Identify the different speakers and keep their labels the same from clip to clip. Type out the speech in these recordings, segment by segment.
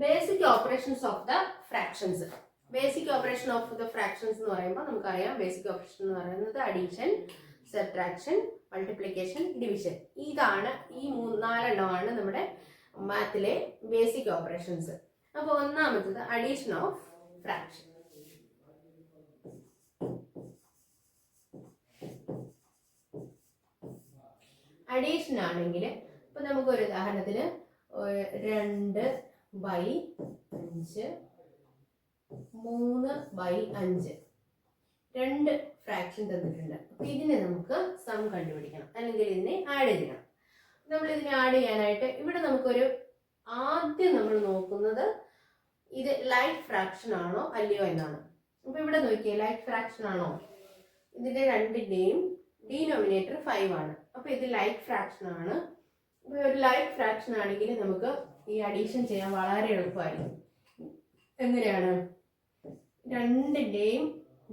Speaker 1: Basic operations of the fractions. Basic operation of the fractions എന്ന് പറയുമ്പോൾ നമുക്കറിയാം basic operation എന്ന് പറയുന്നത് അഡീഷൻ, സബ്ട്രാക്ഷൻ, മൾട്ടിപ്ലിക്കേഷൻ, ഡിവിഷൻ. ഇതാണ് ഈ നാലെണ്ണമാണ് നമ്മുടെ മാത്തിലെ ബേസിക് ഓപ്പറേഷൻസ്. അപ്പോൾ ഒന്നാമത്തത് അഡീഷൻ ഓഫ് ഫ്രാക്ഷൻ. അഡീഷൻ ആണെങ്കിൽ ഇപ്പൊ നമുക്കൊരു ഉദാഹരണത്തിന് 2/5 3/5 രണ്ട് ഫ്രാക്ഷൻ തന്നിട്ടുണ്ട്. അപ്പൊ ഇതിനെ നമുക്ക് സം കണ്ടുപിടിക്കണം, അല്ലെങ്കിൽ ഇതിനെ ആഡ് ചെയ്യണം. നമ്മൾ ഇതിനെ ആഡ് ചെയ്യാനായിട്ട് ഇവിടെ നമുക്കൊരു ആദ്യം നമ്മൾ നോക്കുന്നത് ഇത് ലൈറ്റ് ഫ്രാക്ഷൻ ആണോ അല്ലയോ എന്നാണ്. അപ്പൊ ഇവിടെ നോക്കിയേ, ലൈറ്റ് ഫ്രാക്ഷൻ ആണോ? ഇതിന്റെ രണ്ടിന്റെയും ഡിനോമിനേറ്റർ 5 ആണ്. അപ്പൊ ഇത് ലൈറ്റ് ഫ്രാക്ഷൻ ആണ്. ഒരു ലൈറ്റ് ഫ്രാക്ഷൻ ആണെങ്കിൽ നമുക്ക് ഈ അഡീഷൻ ചെയ്യാൻ വളരെ എളുപ്പമായിരിക്കും. എങ്ങനെയാണ്? രണ്ടിന്റെയും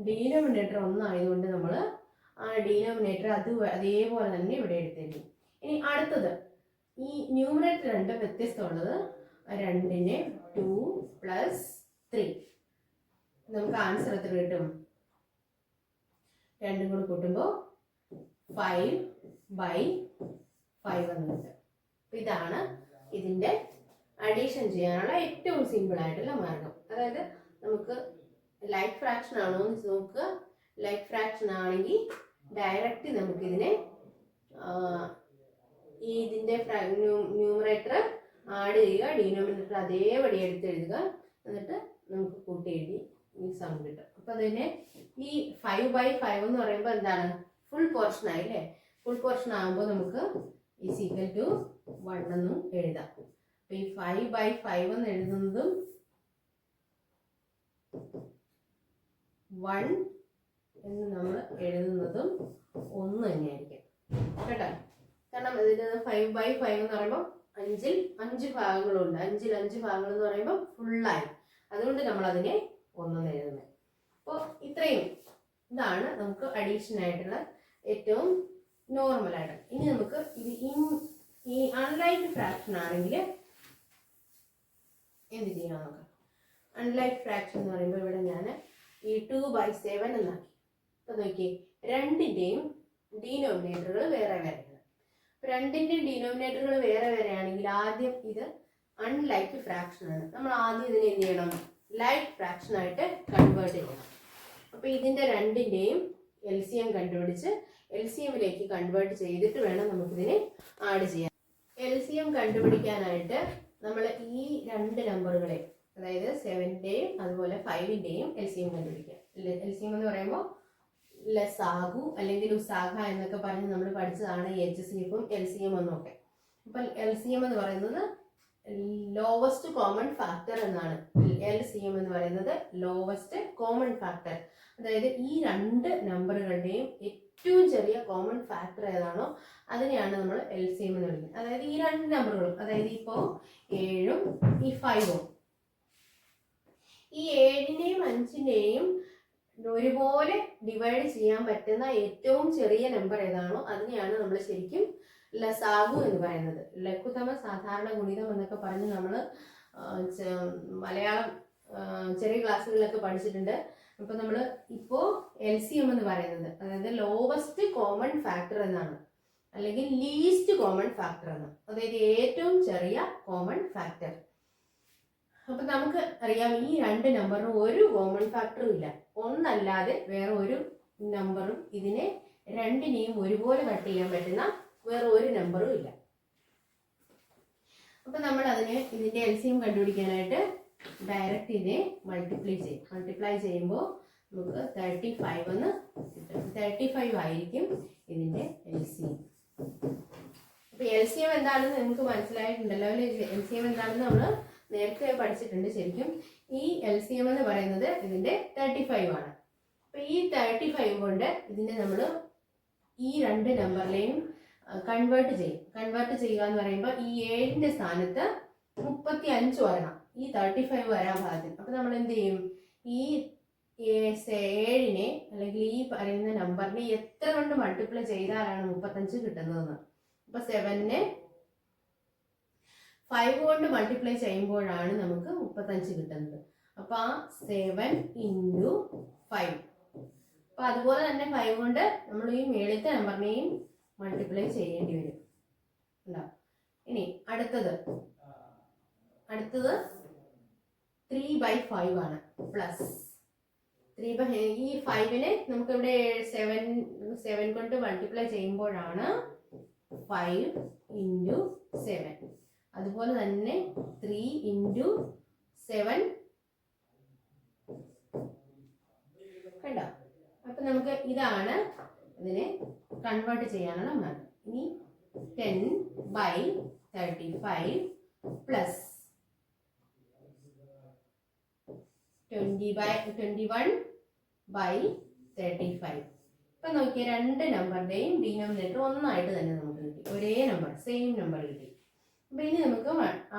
Speaker 1: ഡിനോമിനേറ്റർ ഒന്നായതുകൊണ്ട് നമ്മൾ ആ ഡിനോമിനേറ്റർ അതേപോലെ തന്നെ ഇവിടെ എടുത്തേക്കും. ഇനി അടുത്തത് ഈ ന്യൂമറേറ്റർ രണ്ടും വ്യത്യസ്തമുള്ളത്. രണ്ടിന് 2 + 3 നമുക്ക് ആൻസർ എത്ര കിട്ടും? രണ്ടും കൂടെ കൂട്ടുമ്പോൾ 5/5 എന്ന് കിട്ടും. ഇതാണ് ഇതിന്റെ അഡീഷൻ ചെയ്യാനുള്ള ഏറ്റവും സിമ്പിൾ ആയിട്ടുള്ള മാർഗം. അതായത് നമുക്ക് ലൈറ്റ് ഫ്രാക്ഷൻ ആണോ എന്ന് നോക്കുക. ലൈറ്റ് ഫ്രാക്ഷൻ ആണെങ്കിൽ ഡയറക്റ്റ് നമുക്കിതിനെ ഇതിന്റെ ന്യൂമറേറ്റർ ആഡ് ചെയ്യുക, ഡിനോമിനേറ്റർ അതേപടി എടുത്തെഴുതുക, എന്നിട്ട് നമുക്ക് കൂട്ടി എഴുതി ഈ സം കിട്ടും. അപ്പൊ അതിനെ ഈ 5/5 എന്ന് പറയുമ്പോൾ എന്താണ്? ഫുൾ പോർഷൻ ആയില്ലേ? ഫുൾ പോർഷൻ ആകുമ്പോൾ നമുക്ക് = 1 എന്നും എഴുതാം. അപ്പൊ ഈ 5/5 എന്ന് എഴുതുന്നതും 1 എന്ന് നമ്മൾ എഴുതുന്നതും ഒന്ന് തന്നെയായിരിക്കും കേട്ടോ. കാരണം ഇതിന് 5/5 എന്ന് പറയുമ്പോൾ 5 ഭാഗങ്ങളുണ്ട്. 5 ഭാഗങ്ങൾ എന്ന് പറയുമ്പോൾ ഫുള്ളായി, അതുകൊണ്ട് നമ്മൾ അതിനെ 1 എഴുതുന്നത്. അപ്പോൾ ഇത്രയും ഇതാണ് നമുക്ക് അഡീഷൻ ആയിട്ടുള്ള ഏറ്റവും നോർമൽ ആയിട്ട്. ഇനി നമുക്ക് ഈ അൺലൈറ്റ് ഫ്രാക്ഷൻ ആണെങ്കിൽ എന്ത് ചെയ്യണം നോക്കാം. അൺലൈറ്റ് ഫ്രാക്ഷൻ എന്ന് പറയുമ്പോൾ ഇവിടെ ഞാൻ ഈ 2/7 എന്നാക്കി. അപ്പൊ നോക്കി, രണ്ടിന്റെയും ഡിനോമിനേറ്ററുകൾ വേറെ വേറെയാണ്. രണ്ടിന്റെയും ഡിനോമിനേറ്ററുകൾ വേറെ വേറെ ആണെങ്കിൽ ആദ്യം ഇത് അൺലൈറ്റ് ഫ്രാക്ഷൻ ആണ്. നമ്മൾ ആദ്യം ഇതിനെ എന്ത് ചെയ്യണം? ലൈറ്റ് ഫ്രാക്ഷൻ ആയിട്ട് കൺവേർട്ട് ചെയ്യണം. അപ്പൊ ഇതിന്റെ രണ്ടിന്റെയും LCM കണ്ടുപിടിച്ച് LCMലേക്ക് കൺവേർട്ട് ചെയ്തിട്ട് വേണം നമുക്കിതിനെ ആഡ് ചെയ്യാൻ. LCM കണ്ടുപിടിക്കാനായിട്ട് നമ്മൾ ഈ രണ്ട് നമ്പറുകളെ, അതായത് 7ന്റെയും അതുപോലെ 5ന്റെയും LCM കണ്ടുപിടിക്കുക. LCM എന്ന് പറയുമ്പോൾ ലസാഗു അല്ലെങ്കിൽ ഉസാഗ എന്നൊക്കെ പറഞ്ഞ് നമ്മൾ പഠിച്ചതാണ് HCFും LCM എന്നൊക്കെ. അപ്പൊ LCM എന്ന് പറയുന്നത് ലോവസ്റ്റ് കോമൺ ഫാക്ടർ എന്നാണ്. LCM എന്ന് പറയുന്നത് ലോവസ്റ്റ് കോമൺ ഫാക്ടർ. അതായത് ഈ രണ്ട് നമ്പറുകളുടെയും ഏറ്റവും ചെറിയ കോമൺ ഫാക്ടർ ഏതാണോ അതിനെയാണ് നമ്മൾ LCM എന്ന് വിളിക്കുന്നത്. അതായത് ഈ രണ്ട് നമ്പറുകളും, അതായത് ഇപ്പോൾ 7ഉം ഈ 5ഉം, ഈ 7ന്റെയും 5ന്റെയും ഒരുപോലെ ഡിവൈഡ് ചെയ്യാൻ പറ്റുന്ന ഏറ്റവും ചെറിയ നമ്പർ ഏതാണോ അതിനെയാണ് നമ്മൾ ശരിക്കും ലസാഗു എന്ന് പറയുന്നത്. ലഘുതമ സാധാരണ ഗുണിതം എന്നൊക്കെ പറഞ്ഞ് നമ്മൾ മലയാളം ചെറിയ ക്ലാസ്സുകളിലൊക്കെ പഠിച്ചിട്ടുണ്ട്. അപ്പൊ നമ്മൾ ഇപ്പോ LCM എന്ന് പറയുന്നത് അതായത് ലോവസ്റ്റ് കോമൺ ഫാക്ടർ എന്നാണ്, അല്ലെങ്കിൽ ലീസ്റ്റ് കോമൺ ഫാക്ടർ എന്ന്, അതായത് ഏറ്റവും ചെറിയ കോമൺ ഫാക്ടർ. അപ്പൊ നമുക്ക് അറിയാം ഈ രണ്ട് നമ്പറിനും ഒരു കോമൺ ഫാക്ടറും ഇല്ല. ഒന്നല്ലാതെ വേറെ ഒരു നമ്പറും ഇതിനെ രണ്ടിനെയും ഒരുപോലെ കട്ട് ചെയ്യാൻ പറ്റുന്ന വേറെ ഒരു നമ്പറും ഇല്ല. അപ്പൊ നമ്മൾ ഇതിന്റെ LCM കണ്ടുപിടിക്കാനായിട്ട് ഡയറക്റ്റ് ഇതിനെ മൾട്ടിപ്ലൈ ചെയ്യുമ്പോൾ നമുക്ക് 35 എന്ന് കിട്ടും. 35 ആയിരിക്കും ഇതിന്റെ LCM. അപ്പൊ LCM എന്താണെന്ന് നിങ്ങൾക്ക് മനസ്സിലായിട്ടുണ്ടല്ലോ. LCM എന്താണെന്ന് നമ്മൾ നേരത്തെ പഠിച്ചിട്ടുണ്ട്. ശരിക്കും ഈ LCM എന്ന് പറയുന്നത് ഇതിന്റെ 35 ആണ്. അപ്പൊ ഈ 35 കൊണ്ട് ഇതിനെ നമ്മൾ ഈ രണ്ട് നമ്പറിലെയും കൺവേർട്ട് ചെയ്യുക എന്ന് പറയുമ്പോൾ ഈ 7ന്റെ സ്ഥാനത്ത് 35 വരണം, ഈ 35 വരാൻ പാകത്തിന്. അപ്പൊ നമ്മൾ എന്ത് ചെയ്യും? ഈ 7നെ അല്ലെങ്കിൽ ഈ പറയുന്ന നമ്പറിനെ എത്ര കൊണ്ട് മൾട്ടിപ്ലൈ ചെയ്താലാണ് 35 കിട്ടുന്നതെന്ന്. അപ്പൊ 7നെ 5 കൊണ്ട് മൾട്ടിപ്ലൈ ചെയ്യുമ്പോഴാണ് നമുക്ക് 35 കിട്ടുന്നത്. അപ്പോൾ ആ 7 ഇൻറ്റു 5. അപ്പോൾ അതുപോലെ തന്നെ 5 കൊണ്ട് നമ്മൾ ഈ മേളിലത്തെ നമ്പറിനെയും മൾട്ടിപ്ലൈ ചെയ്യേണ്ടി വരും. ഇനി അടുത്തത് 3/5 ആണ്. പ്ലസ് 3 ഈ 5നെ നമുക്ക് ഇവിടെ 7 കൊണ്ട് മൾട്ടിപ്ലൈ ചെയ്യുമ്പോഴാണ് 5 ഇൻറ്റു 7. അതുപോലെ തന്നെ 3 ഇൻറ്റു 7 കണ്ടോ. അപ്പൊ നമുക്ക് ഇതാണ് ഇതിനെ കൺവേർട്ട് ചെയ്യാനുള്ള മാർഗം. ഇനി 10/35 പ്ലസ് 21/35. ഇപ്പൊ നോക്കിയാൽ രണ്ട് നമ്പറിന്റെയും ഡിനോമിനേറ്റർ ഒന്നായിട്ട് തന്നെ നമുക്ക് കിട്ടി. ഒരേ നമ്പർ, സെയിം നമ്പർ കിട്ടി. അപ്പൊ ഇനി നമുക്ക്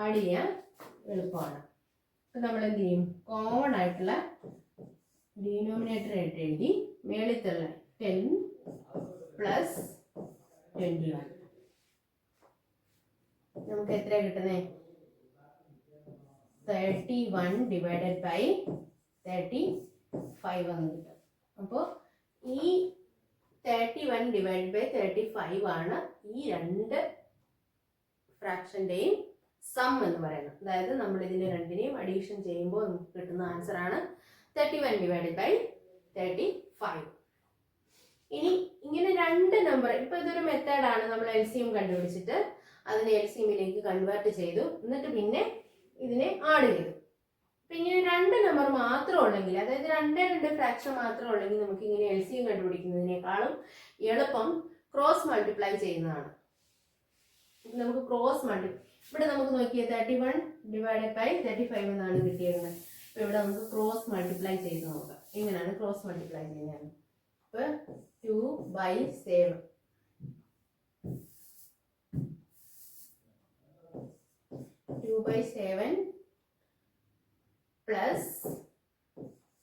Speaker 1: ആഡ് ചെയ്യാൻ എളുപ്പമാണ്. അപ്പൊ നമ്മൾ എന്ത് ചെയ്യും? കോമൺ ആയിട്ടുള്ള ഡിനോമിനേറ്റർ ആയിട്ട് എഴുതി മേളിത്തുള്ള 10 പ്ലസ് 21 നമുക്ക് എത്ര കിട്ടുന്നേ? 31/35 എന്ന് കിട്ടും. അപ്പോൾ ഈ 31/35 ആണ് ഈ രണ്ട് ഫ്രാക്ഷന്റെയും സം എന്ന് പറയുന്നത്. അതായത് നമ്മൾ ഇതിനെ രണ്ടിനെയും അഡീഷൻ ചെയ്യുമ്പോൾ നമുക്ക് കിട്ടുന്ന ആൻസർ ആണ് 31/35. ഇനി ഇങ്ങനെ രണ്ട് നമ്പർ, ഇപ്പൊ ഇതൊരു മെത്തേഡാണ്. നമ്മൾ LCM കണ്ടുപിടിച്ചിട്ട് അതിനെ LCMലേക്ക് കൺവേർട്ട് ചെയ്തു, എന്നിട്ട് പിന്നെ ഇതിനെ ആഡ് ചെയ്തു. അപ്പൊ ഇങ്ങനെ രണ്ട് നമ്പർ മാത്രം ഉള്ളെങ്കിൽ, അതായത് രണ്ട് ഫ്രാക്ഷൻ മാത്രം ഉള്ളെങ്കിൽ നമുക്ക് ഇങ്ങനെ LCM കണ്ടുപിടിക്കുന്നതിനേക്കാളും എളുപ്പം ക്രോസ് മൾട്ടിപ്ലൈ ചെയ്യുന്നതാണ്. നമുക്ക് ക്രോസ് മൾട്ടിപ്ലൈ, ഇവിടെ നമുക്ക് നോക്കിയാൽ 31/35 എന്നാണ് കിട്ടിയത്. അപ്പൊ ഇവിടെ നമുക്ക് ക്രോസ് മൾട്ടിപ്ലൈ ചെയ്ത് നോക്കാം. എങ്ങനെയാണ് ക്രോസ് മൾട്ടിപ്ലൈ ചെയ്യുന്നത്? അപ്പൊ 2/7 പ്ലസ്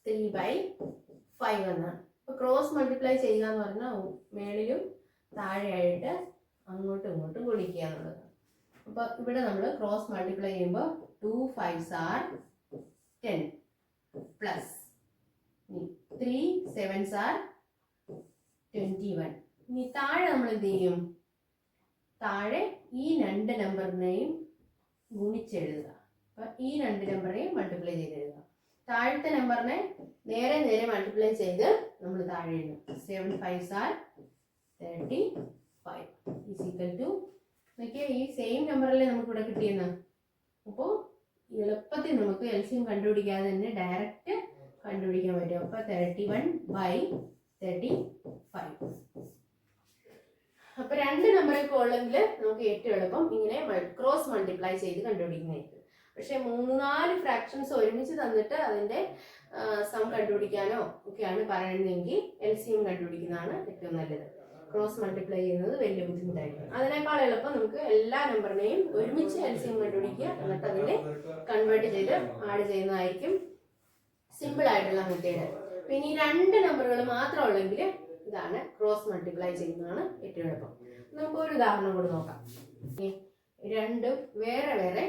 Speaker 1: 3/5 എന്നാണ്. അപ്പൊ ക്രോസ് മൾട്ടിപ്ലൈ ചെയ്യുക എന്ന് പറഞ്ഞാൽ മേളിലും താഴെയായിട്ട് അങ്ങോട്ടും ഇങ്ങോട്ടും ഗുണിക്കുക എന്നുള്ളത്. അപ്പൊ ഇവിടെ നമ്മൾ ക്രോസ് മൾട്ടിപ്ലൈ ചെയ്യുമ്പോൾ 2 5s are 10 plus 3 7s are 21. ഇനി താഴെ നമ്മൾ എന്ത് ചെയ്യും? താഴെ ഈ രണ്ട് നമ്പറിനെയും ഗുണിച്ചെഴുതുക. അപ്പൊ ഈ രണ്ട് നമ്പറിനെയും മൾട്ടിപ്ലൈ ചെയ്ത് എഴുതുക. താഴത്തെ നമ്പറിനെ നേരെ മൾട്ടിപ്ലൈ ചെയ്ത് നമ്മൾ താഴെ എഴുതും. 7 5s are 35 is equal to, നോക്കിയാൽ ഈ സെയിം നമ്പറല്ലേ നമുക്ക് ഇവിടെ കിട്ടിയെന്ന്. അപ്പോൾ എളുപ്പത്തിൽ നമുക്ക് LCM കണ്ടുപിടിക്കാതെ തന്നെ ഡയറക്റ്റ് കണ്ടുപിടിക്കാൻ പറ്റും. അപ്പൊ 31/35. അപ്പൊ രണ്ട് നമ്പറൊക്കെ ഉള്ളെങ്കിൽ നമുക്ക് ഏറ്റവും എളുപ്പം ഇങ്ങനെ ക്രോസ് മൾട്ടിപ്ലൈ ചെയ്ത് കണ്ടുപിടിക്കുന്നതായിരിക്കും. പക്ഷെ 3-4 ഫ്രാക്ഷൻസ് ഒരുമിച്ച് തന്നിട്ട് അതിന്റെ സം കണ്ടുപിടിക്കാനോ ഒക്കെയാണ് പറയുന്നതെങ്കിൽ LCM കണ്ടുപിടിക്കുന്നതാണ് ഏറ്റവും നല്ലത്. ക്രോസ് മൾട്ടിപ്ലൈ ചെയ്യുന്നത് വലിയ ബുദ്ധിമുട്ടായിരിക്കും. അതിനേക്കാൾ എളുപ്പം നമുക്ക് എല്ലാ നമ്പറിനെയും ഒരുമിച്ച് LCM കണ്ടുപിടിക്കുക, എന്നിട്ട് അതിനെ കൺവേർട്ട് ചെയ്ത് ആഡ് ചെയ്യുന്നതായിരിക്കും സിമ്പിൾ ആയിട്ടുള്ള മെത്തേഡ്. പിന്നെ ഈ രണ്ട് നമ്പറുകൾ മാത്രം ഉള്ളെങ്കിൽ ഇതാണ് ക്രോസ് മൾട്ടിപ്ലൈ ചെയ്യുന്നതാണ് ഏറ്റവും എളുപ്പം. നമുക്ക് ഒരു ഉദാഹരണം കൂടി നോക്കാം. രണ്ടും വേറെ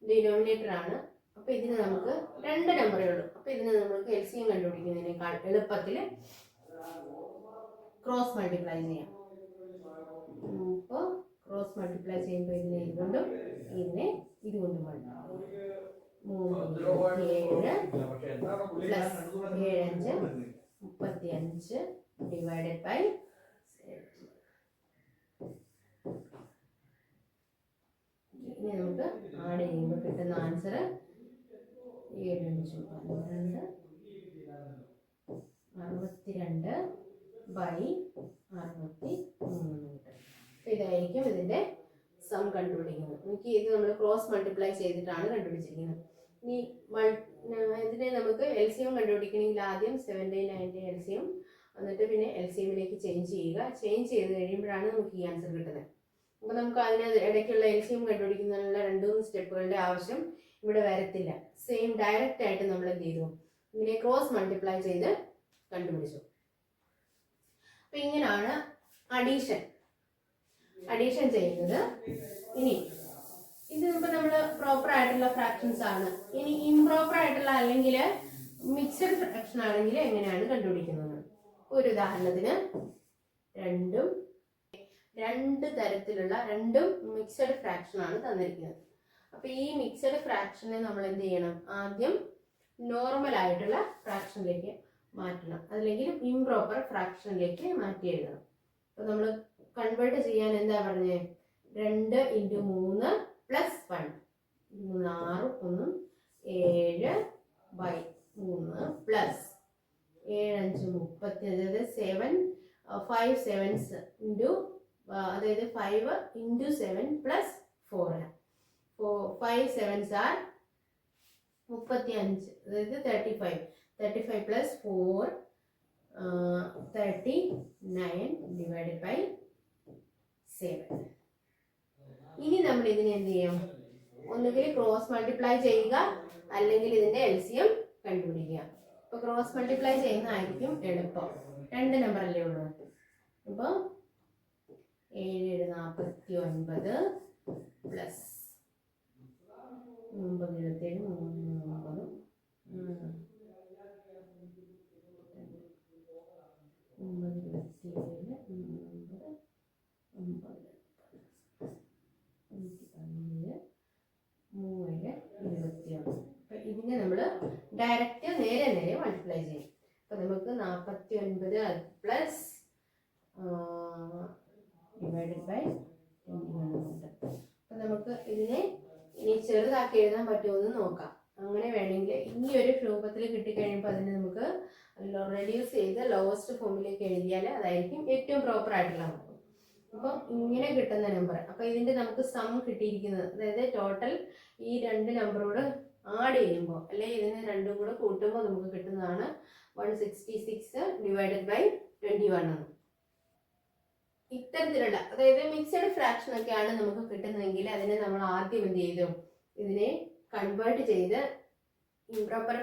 Speaker 1: ഡിനോമിനേറ്റർ ആണ്. അപ്പൊ ഇതിന് നമുക്ക് രണ്ട് നമ്പറേ ഉള്ളൂ. അപ്പൊ ഇതിന് നമുക്ക് LCM കണ്ടുപിടിക്കുന്നതിനേക്കാൾ എളുപ്പത്തിൽ ക്രോസ് മൾട്ടിപ്ലൈ ചെയ്യാം. അപ്പോൾ ക്രോസ് മൾട്ടിപ്ലൈ ചെയ്യുമ്പോൾ ഇതിനെ ഇതുകൊണ്ടും ഇതുകൊണ്ടും മൾട്ടിപ്ലൈ 3 7 + 7 5 35 ഡിവൈഡഡ് ബൈ 7. ഇനി നമുക്ക് ആഡ് ചെയ്യുമ്പോൾ കിട്ടുന്ന ആൻസർ 7 5 12 62/63. ഇതായിരിക്കും ഇതിന്റെ സം കണ്ടുപിടിക്കുന്നത്. എനിക്ക് ഇത് നമ്മൾ ക്രോസ് മൾട്ടിപ്ലൈ ചെയ്തിട്ടാണ് കണ്ടുപിടിച്ചിരിക്കുന്നത്. ഇനി ഇതിനെ നമുക്ക് LCM കണ്ടുപിടിക്കണമെങ്കിൽ ആദ്യം 7 9 LCM, എന്നിട്ട് പിന്നെ LCMലേക്ക് ചേഞ്ച് ചെയ്യുക. ചേഞ്ച് ചെയ്ത് കഴിയുമ്പോഴാണ് നമുക്ക് ഈ ആൻസർ കിട്ടുന്നത്. അപ്പൊ നമുക്ക് അതിന് ഇടയ്ക്കുള്ള LCM കണ്ടുപിടിക്കുന്നതിനുള്ള 2-3 സ്റ്റെപ്പുകളുടെ ആവശ്യം ഇവിടെ വരത്തില്ല. സെയിം ഡയറക്റ്റ് ആയിട്ട് നമ്മൾ എന്ത് ചെയ്തു? ഇങ്ങനെ ക്രോസ് മൾട്ടിപ്ലൈ ചെയ്ത് കണ്ടുപിടിച്ചു. അപ്പൊ ഇങ്ങനെയാണ് അഡീഷൻ ചെയ്യുന്നത്. ഇനി ഇത് ഇപ്പൊ നമ്മൾ പ്രോപ്പർ ആയിട്ടുള്ള ഫ്രാക്ഷൻസ് ആണ്. ഇനി ഇംപ്രോപ്പർ ആയിട്ടുള്ള അല്ലെങ്കിൽ മിക്സഡ് ഫ്രാക്ഷൻ ആണെങ്കിൽ എങ്ങനെയാണ് കണ്ടുപിടിക്കുന്നത്? ഒരു ഉദാഹരണത്തിന് രണ്ട് തരത്തിലുള്ള രണ്ടും മിക്സഡ് ഫ്രാക്ഷൻ ആണ് തന്നിരിക്കുന്നത്. അപ്പൊ ഈ മിക്സഡ് ഫ്രാക്ഷനെ നമ്മൾ എന്ത് ചെയ്യണം? ആദ്യം നോർമൽ ആയിട്ടുള്ള ഫ്രാക്ഷനിലേക്ക് മാറ്റണം, അല്ലെങ്കിൽ ഇംപ്രോപ്പർ ഫ്രാക്ഷനിലേക്ക് മാറ്റി എഴുതണം. അപ്പൊ നമ്മൾ കൺവേർട്ട് ചെയ്യാൻ എന്താ പറഞ്ഞേ? 2 × 3 + 1 6 1 7/3 പ്ലസ് 7 5 30, അതായത് 5 sevens ഇൻറ്റു അതായത് 5 × 7 + 4. 5 sevens are 35, അതായത് 35 + 4 39/7. ഇനി നമ്മൾ ഇതിനെ എന്ത് ചെയ്യും? ഒന്നുകിൽ ക്രോസ് മൾട്ടിപ്ലൈ ചെയ്യുക, അല്ലെങ്കിൽ ഇതിന്റെ LCM കണ്ടുപിടിക്കുക. അപ്പൊ ക്രോസ് മൾട്ടിപ്ലൈ ചെയ്യുന്നതായിരിക്കും എളുപ്പം. 2 നമ്പർ അല്ലേ ഉള്ളൂ. അപ്പൊ 7 49 പ്ലസ് 9 27 9 ഇതിനെ നമ്മൾ ഡയറക്റ്റ് നേരെ മൾട്ടിപ്ലൈ ചെയ്യും. അപ്പൊ നമുക്ക് 49 പ്ലസ് ഡിവൈഡഡ് ബൈ 21. അപ്പൊ നമുക്ക് ഇതിനെ ഇനി ചെറുതാക്കി എഴുതാൻ പറ്റുമെന്ന് നോക്കാം. അങ്ങനെ വേണമെങ്കിൽ ഈ ഒരു രൂപത്തിൽ കിട്ടിക്കഴിയുമ്പോൾ അതിനെ നമുക്ക് റെഡ്യൂസ് ചെയ്ത് ലോവസ്റ്റ് ഫോമിലേക്ക് എഴുതിയാൽ അതായിരിക്കും ഏറ്റവും പ്രോപ്പർ ആയിട്ടുള്ള നമ്പർ. അപ്പം ഇങ്ങനെ കിട്ടുന്ന നമ്പർ, അപ്പൊ ഇതിന്റെ നമുക്ക് സം കിട്ടിയിരിക്കുന്നത്, അതായത് ടോട്ടൽ ഈ 2 നമ്പറോട് ആഡ് ചെയ്യുമ്പോൾ അല്ലെ ഇതിനെ രണ്ടും കൂടെ കൂട്ടുമ്പോൾ നമുക്ക് കിട്ടുന്നതാണ് 166 ഡിവൈഡഡ് ബൈ 21. ഇത്തരത്തിലുള്ള അതായത് മിക്സഡ് ഫ്രാക്ഷൻ ഒക്കെയാണ് നമുക്ക് കിട്ടുന്നതെങ്കിൽ അതിനെ നമ്മൾ ആദ്യം എന്ത് ചെയ്തു? ഇതിനെ കൺവേർട്ട് ചെയ്ത് ഇംപ്രോപ്പർ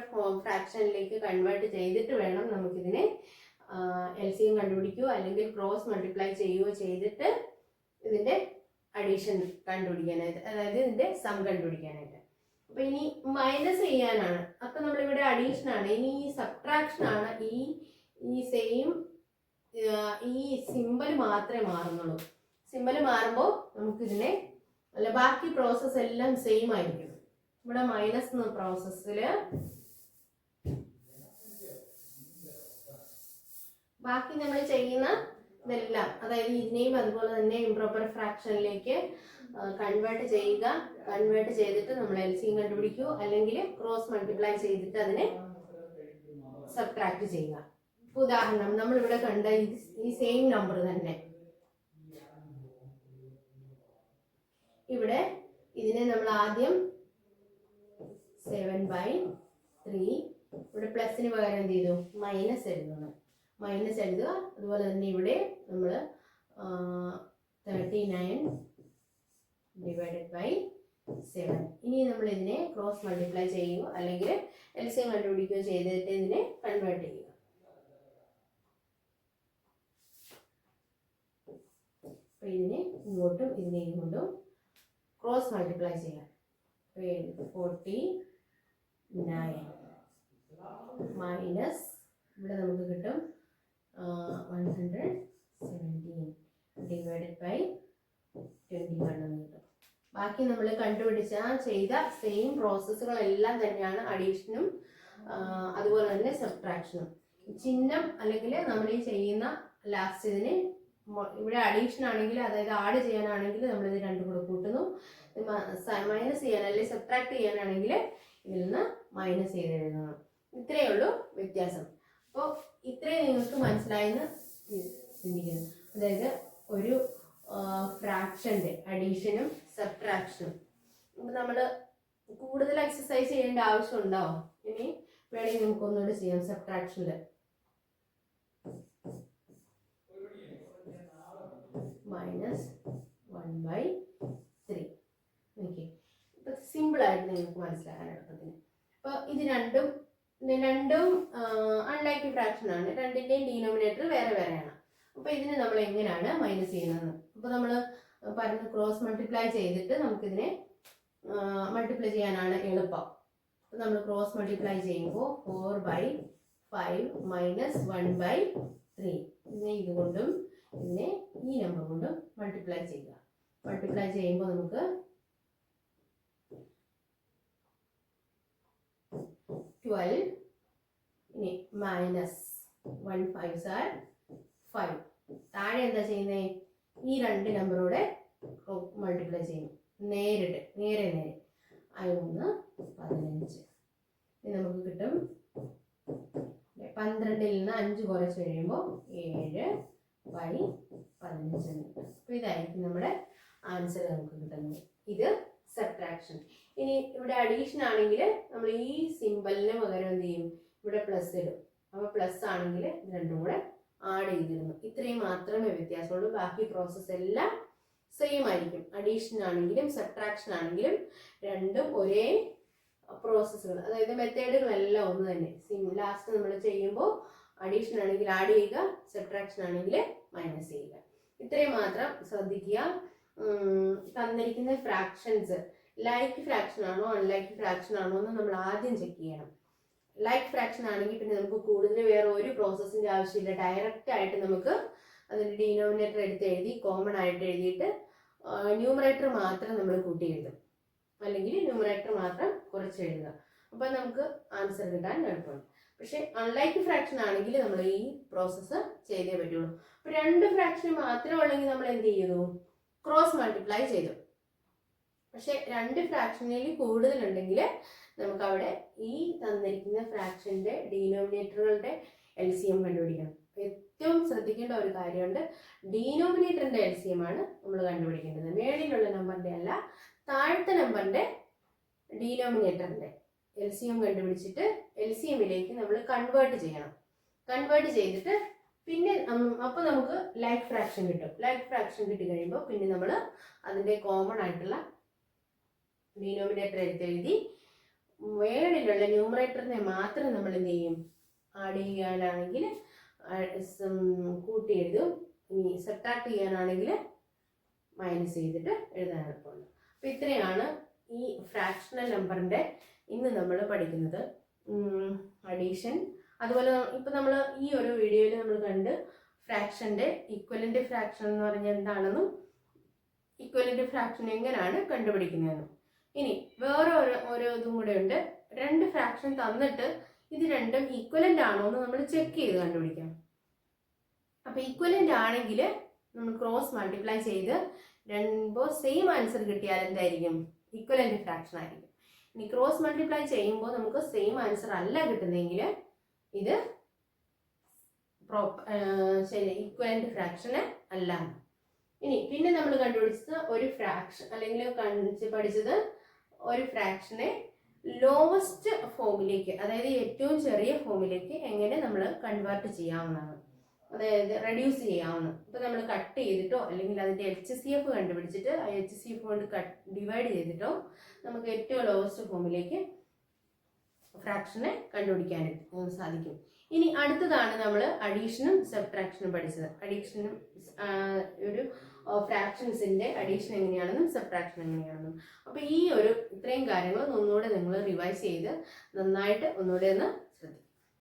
Speaker 1: ഫ്രാക്ഷനിലേക്ക് കൺവേർട്ട് ചെയ്തിട്ട് വേണം നമുക്കിതിനെ LCM കണ്ടുപിടിക്കുകയോ അല്ലെങ്കിൽ ക്രോസ് മൾട്ടിപ്ലൈ ചെയ്യുകയോ ചെയ്തിട്ട് ഇതിന്റെ അഡീഷൻ കണ്ടുപിടിക്കാനായിട്ട്, അതായത് ഇതിന്റെ സം കണ്ടുപിടിക്കാനായിട്ട്. അപ്പൊ ഇനി മൈനസ് ചെയ്യാനാണ്. അപ്പൊ നമ്മളിവിടെ അഡീഷൻ ആണ്. ഇനി സബ്ട്രാക്ഷൻ ആണ്. ഈ സെയിം ഈ സിമ്പൽ മാത്രമേ മാറുന്നുള്ളൂ. സിമ്പൽ മാറുമ്പോൾ നമുക്കിതിനെ അല്ല ബാക്കി പ്രോസസ് എല്ലാം സെയിം ആയിരിക്കും. ഇവിടെ മൈനസ് എന്ന പ്രോസസ്സില് ബാക്കി നമ്മൾ ചെയ്യുന്ന ഇതെല്ലാം, അതായത് ഇതിനെയും അതുപോലെ തന്നെ ഇംപ്രോപ്പർ ഫ്രാക്ഷനിലേക്ക് കൺവേർട്ട് ചെയ്യുക. കൺവേർട്ട് ചെയ്തിട്ട് നമ്മൾ LCM കണ്ടുപിടിക്കുക, അല്ലെങ്കിൽ ക്രോസ് മൾട്ടിപ്ലൈ ചെയ്തിട്ട് അതിനെ സബ്ട്രാക്ട് ചെയ്യുക. ഉദാഹരണം നമ്മൾ ഇവിടെ കണ്ട ഈ സെയിം നമ്പർ തന്നെ ഇവിടെ ഇതിനെ നമ്മൾ ആദ്യം 7/3 ഇവിടെ പ്ലസിന് പകരം എന്ത് ചെയ്തു? മൈനസ് എഴുതുന്നു. മൈനസ് എഴുതുക. അതുപോലെ തന്നെ ഇവിടെ നമ്മൾ 39 ഡിവൈഡഡ് ബൈ 7. ഇനി നമ്മൾ ഇതിനെ ക്രോസ് മൾട്ടിപ്ലൈ ചെയ്യുകയോ അല്ലെങ്കിൽ LCM കണ്ടുപിടിക്കുകയോ ചെയ്തിട്ട് ഇതിനെ കൺവേർട്ട് ചെയ്യുക. അപ്പൊ ഇതിനെ ഇങ്ങോട്ടും ഇതിനെ ഇങ്ങോട്ടും ക്രോസ് മൾട്ടിപ്ലൈ ചെയ്യാം. 49 മൈനസ് ഇവിടെ നമുക്ക് കിട്ടും 117 ഡിവൈഡഡ് ബൈ 21 എന്ന് കിട്ടും. ബാക്കി നമ്മൾ കണ്ടുപിടിച്ച ചെയ്ത സെയിം പ്രോസസ്സുകളെല്ലാം തന്നെയാണ് അഡീഷനും അതുപോലെ തന്നെ സബ്ട്രാക്ഷനും. ചിഹ്നം അല്ലെങ്കിൽ നമ്മൾ ഈ ചെയ്യുന്ന ലാസ്റ്റ് ഇതിന് ഇവിടെ അഡീഷൻ ആണെങ്കിൽ, അതായത് ആഡ് ചെയ്യാനാണെങ്കിൽ നമ്മളിത് രണ്ടും കൂടെ കൂട്ടുന്നു. മൈനസ് ചെയ്യാൻ അല്ലെങ്കിൽ സബ്ട്രാക്ട് ചെയ്യാനാണെങ്കിൽ ഇതിൽ നിന്ന് മൈനസ് ചെയ്ത് എഴുതുന്നു. ഇത്രയേ ഉള്ളൂ വ്യത്യാസം. അപ്പോൾ ഇത്രയും നിങ്ങൾക്ക് മനസ്സിലായെന്ന് ചിന്തിക്കുന്നു. അതായത് ഒരു ഫ്രാക്ഷൻ്റെ അഡീഷനും സബ്ട്രാക്ഷനും. അപ്പം നമ്മൾ കൂടുതൽ എക്സസൈസ് ചെയ്യേണ്ട ആവശ്യമുണ്ടോ? ഇനി വേണമെങ്കിൽ നമുക്കൊന്നുകൂടി ചെയ്യാം. സബ്ട്രാക്ഷനിൽ -1/3. ഓക്കെ, ഇപ്പൊ സിമ്പിൾ ആയിട്ട് നിങ്ങൾക്ക് മനസ്സിലാക്കാൻ എളുപ്പത്തിന്. അപ്പൊ ഇത് രണ്ടും അൺലൈക്കി ഫ്രാക്ഷൻ ആണ്. രണ്ടിന്റെയും ഡിനോമിനേറ്റർ വേറെ വേറെയാണ്. അപ്പൊ ഇതിന് നമ്മൾ എങ്ങനെയാണ് മൈനസ് ചെയ്യുന്നത്? അപ്പൊ നമ്മൾ പറഞ്ഞ ക്രോസ് മൾട്ടിപ്ലൈ ചെയ്തിട്ട് നമുക്കിതിനെ മൾട്ടിപ്ലൈ ചെയ്യാനാണ് എളുപ്പം. അപ്പോൾ നമ്മൾ ക്രോസ് മൾട്ടിപ്ലൈ ചെയ്യുമ്പോൾ 4/5 മൈനസ് 1/3 ഇതിനെ ഇതുകൊണ്ടും ഇതിനെ ഈ നമ്പർ കൊണ്ടും മൾട്ടിപ്ലൈ ചെയ്യുക. മൾട്ടിപ്ലൈ ചെയ്യുമ്പോൾ നമുക്ക് 12 ഇനി മൈനസ് 1 5s are 5. താഴെ എന്താ ചെയ്യുന്നത്? ഈ രണ്ട് നമ്പറോടെ മൾട്ടിപ്ലൈ ചെയ്യുന്നു നേരെ 1 15. ഇനി നമുക്ക് കിട്ടും 12ൽ നിന്ന് 5 കുറച്ച് കഴിയുമ്പോൾ 7/15. അപ്പോൾ ഇതായിരിക്കും നമ്മുടെ ആൻസർ നമുക്ക് കിട്ടുന്നത്. ഇത് സബ്ട്രാക്ഷൻ. ഇനി ഇവിടെ അഡീഷൻ ആണെങ്കിൽ നമ്മൾ ഈ സിമ്പലിന് പകരം എന്ത് ചെയ്യും? ഇവിടെ പ്ലസ് ഇടും. അപ്പോൾ പ്ലസ് ആണെങ്കിൽ രണ്ടും കൂടെ ആഡ് ചെയ്തിരുന്നു. ഇത്രയും മാത്രമേ വ്യത്യാസമുള്ളൂ. ബാക്കി പ്രോസസ്സ് എല്ലാം സെയിം ആയിരിക്കും. അഡീഷൻ ആണെങ്കിലും സബ്ട്രാക്ഷൻ ആണെങ്കിലും രണ്ടും ഒരേ പ്രോസസ്സുകൾ, അതായത് മെത്തേഡുകളെല്ലാം ഒന്ന് തന്നെ. ലാസ്റ്റ് നമ്മൾ ചെയ്യുമ്പോൾ അഡീഷൻ ആണെങ്കിൽ ആഡ് ചെയ്യുക, സബ്ട്രാക്ഷൻ ആണെങ്കിൽ മൈനസ് ചെയ്യുക. ഇത്രയും മാത്രം ശ്രദ്ധിക്കുക. തന്നിരിക്കുന്ന ഫ്രാക്ഷൻസ് ലൈക്ക് ഫ്രാക്ഷൻ ആണോ അൺലൈക്ക് ഫ്രാക്ഷൻ ആണോ എന്ന് നമ്മൾ ആദ്യം ചെക്ക് ചെയ്യണം. ലൈക്ക് ഫ്രാക്ഷൻ ആണെങ്കിൽ പിന്നെ നമുക്ക് കൂടുതൽ വേറെ ഒരു പ്രോസസ്സിൻ്റെ ആവശ്യമില്ല. ഡയറക്റ്റ് ആയിട്ട് നമുക്ക് അതിൻ്റെ ഡിനോമിനേറ്റർ എടുത്ത് എഴുതി കോമൺ ആയിട്ട് എഴുതിയിട്ട് ന്യൂമറേറ്റർ മാത്രം നമ്മൾ കൂട്ടി എഴുതും, അല്ലെങ്കിൽ ന്യൂമറേറ്റർ മാത്രം കുറച്ച് എഴുതുക. അപ്പം നമുക്ക് ആൻസർ കിട്ടാൻ എളുപ്പമുണ്ട്. പക്ഷേ അൺലൈക്ക് ഫ്രാക്ഷൻ ആണെങ്കിൽ നമ്മൾ ഈ പ്രോസസ്സ് ചെയ്തേ പറ്റുള്ളൂ. അപ്പോൾ രണ്ട് ഫ്രാക്ഷൻ മാത്രമേ ഉള്ളെങ്കിൽ നമ്മൾ എന്ത് ചെയ്തു? ക്രോസ് മൾട്ടിപ്ലൈ ചെയ്തു. പക്ഷെ രണ്ട് ഫ്രാക്ഷനിൽ കൂടുതലുണ്ടെങ്കിൽ നമുക്ക് അവിടെ ഈ തന്നിരിക്കുന്ന ഫ്രാക്ഷൻ്റെ ഡിനോമിനേറ്ററുകളുടെ LCM കണ്ടുപിടിക്കണം. ഏറ്റവും ശ്രദ്ധിക്കേണ്ട ഒരു കാര്യമുണ്ട്, ഡിനോമിനേറ്ററിൻ്റെ LCM ആണ് നമ്മൾ കണ്ടുപിടിക്കേണ്ടത്. മേളിലുള്ള നമ്പറിൻ്റെ അല്ല, താഴത്തെ നമ്പറിൻ്റെ ഡിനോമിനേറ്ററിൻ്റെ LCM കണ്ടുപിടിച്ചിട്ട് LCMലേക്ക് നമ്മൾ കൺവേർട്ട് ചെയ്യണം. കൺവേർട്ട് ചെയ്തിട്ട് പിന്നെ അപ്പോൾ നമുക്ക് ലൈക്ക് ഫ്രാക്ഷൻ കിട്ടും. ലൈക്ക് ഫ്രാക്ഷൻ കിട്ടി കഴിയുമ്പോൾ പിന്നെ നമ്മൾ അതിൻ്റെ കോമൺ ആയിട്ടുള്ള ഡിനോമിനേറ്റർ എഴുതി മേളിലുള്ള ന്യൂമറേറ്ററിനെ മാത്രം നമ്മൾ എന്ത് ചെയ്യും? ആഡ് ചെയ്യാനാണെങ്കിൽ കൂട്ടി എഴുതും, ഇനി സബ്ട്രാക്ട് ചെയ്യാനാണെങ്കിൽ മൈനസ് ചെയ്തിട്ട് എഴുതാൻ എളുപ്പമുണ്ട്. അപ്പോൾ ഇത്രയാണ് ഈ ഫ്രാക്ഷണൽ നമ്പറിൻ്റെ ഇന്ന് നമ്മൾ പഠിക്കുന്നത്. അഡീഷൻ, അതുപോലെ ഇപ്പം നമ്മൾ ഈ ഒരു വീഡിയോയിൽ നമ്മൾ കണ്ട് ഫ്രാക്ഷൻ്റെ ഈക്വലൻ്റ് ഫ്രാക്ഷൻ എന്ന് പറഞ്ഞാൽ എന്താണെന്നും ഈക്വലൻ്റ് ഫ്രാക്ഷൻ എങ്ങനെയാണ് കണ്ടുപിടിക്കുന്നതെന്നും. ഇനി വേറെ ഓരോ ഇതും കൂടെ ഉണ്ട്. രണ്ട് ഫ്രാക്ഷൻ തന്നിട്ട് ഇത് രണ്ടും ഈക്വലൻ്റ് ആണോ എന്ന് നമ്മൾ ചെക്ക് ചെയ്ത് കണ്ടുപിടിക്കാം. അപ്പോൾ ഈക്വലൻ്റ് ആണെങ്കിൽ നമ്മൾ ക്രോസ് മൾട്ടിപ്ലൈ ചെയ്ത് രണ്ടുമ്പോൾ സെയിം ആൻസർ കിട്ടിയാൽ എന്തായിരിക്കും? ഈക്വലൻ്റ് ഫ്രാക്ഷൻ ആയിരിക്കും. ഇനി ക്രോസ് മൾട്ടിപ്ലൈ ചെയ്യുമ്പോൾ നമുക്ക് സെയിം ആൻസർ അല്ല കിട്ടുന്നതെങ്കിൽ ഇത് ശരി ഈക്വലൻ്റ് ഫ്രാക്ഷന് അല്ല. ഇനി പിന്നെ നമ്മൾ കണ്ടുപിടിച്ചത് ഒരു ഫ്രാക്ഷൻ അല്ലെങ്കിൽ പഠിച്ചത് ഒരു ഫ്രാക്ഷനെ ലോവസ്റ്റ് ഫോമിലേക്ക്, അതായത് ഏറ്റവും ചെറിയ ഫോമിലേക്ക് എങ്ങനെ നമ്മൾ കൺവേർട്ട് ചെയ്യാവുന്നതാണ്, അതായത് റെഡ്യൂസ് ചെയ്യാവുന്ന. ഇപ്പോൾ നമ്മൾ കട്ട് ചെയ്തിട്ടോ അല്ലെങ്കിൽ അതിൻ്റെ HCF കണ്ടുപിടിച്ചിട്ട് ആ HCF കൊണ്ട് ഡിവൈഡ് ചെയ്തിട്ടോ നമുക്ക് ഏറ്റവും ലോവസ്റ്റ് ഫോമിലേക്ക് ഫ്രാക്ഷനെ കണ്ടുപിടിക്കാൻ സാധിക്കും. ഇനി അടുത്തതാണ് നമ്മൾ അഡീഷനും സബ്ട്രാക്ഷനും പഠിച്ചത്. അഡീഷനും ഒരു ഫ്രാക്ഷൻസിൻ്റെ അഡീഷൻ എങ്ങനെയാണെന്നും സബ്ട്രാക്ഷൻ എങ്ങനെയാണെന്നും. അപ്പോൾ ഈ ഇത്രയും കാര്യങ്ങൾ ഒന്നുകൂടെ നിങ്ങൾ റിവൈസ് ചെയ്ത് നന്നായിട്ട് ഒന്നുകൂടെ ഒന്ന്